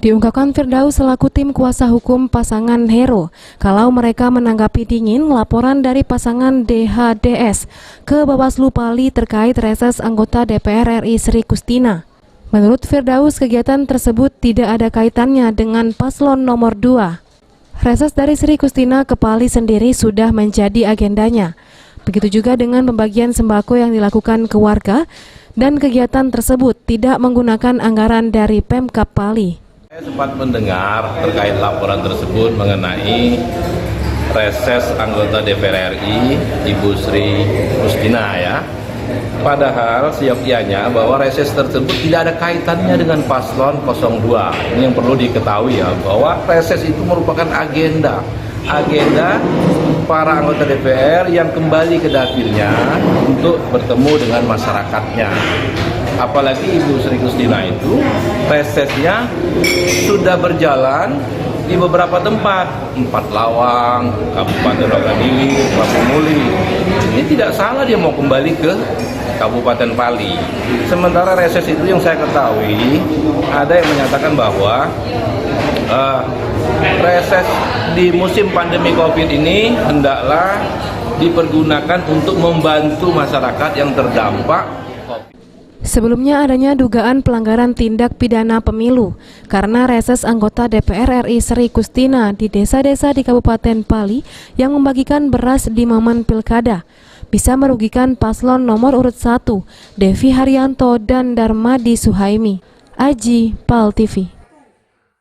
Diungkapkan Firdaus selaku tim kuasa hukum pasangan Hero kalau mereka menanggapi dingin laporan dari pasangan DHDS ke Bawaslu Pali terkait reses anggota DPR RI Sri Kustina. Menurut Firdaus, kegiatan tersebut tidak ada kaitannya dengan paslon nomor 2. Reses dari Sri Kustina ke Pali sendiri sudah menjadi agendanya. Begitu juga dengan pembagian sembako yang dilakukan ke warga dan kegiatan tersebut tidak menggunakan anggaran dari Pemkab Pali. Saya sempat mendengar terkait laporan tersebut mengenai reses anggota DPR RI Ibu Sri Kustina ya. Padahal siap-siapnya bahwa reses tersebut tidak ada kaitannya dengan paslon 02. Ini yang perlu diketahui ya, bahwa reses itu merupakan agenda para anggota DPR yang kembali ke dapilnya untuk bertemu dengan masyarakatnya. Apalagi Ibu Sri Kustina itu resesnya sudah berjalan di beberapa tempat, Empat Lawang, Kabupaten Rogadili, Muli. Ini tidak salah dia mau kembali ke Kabupaten Pali. Sementara reses itu yang saya ketahui ada yang menyatakan bahwa reses di musim pandemi COVID ini hendaklah dipergunakan untuk membantu masyarakat yang terdampak. Sebelumnya adanya dugaan pelanggaran tindak pidana pemilu karena reses anggota DPR RI Sri Kustina di desa-desa di Kabupaten Pali yang membagikan beras di momen pilkada bisa merugikan paslon nomor urut 1 Devi Haryanto dan Darmadi Suhaimi. Aji, Pal TV.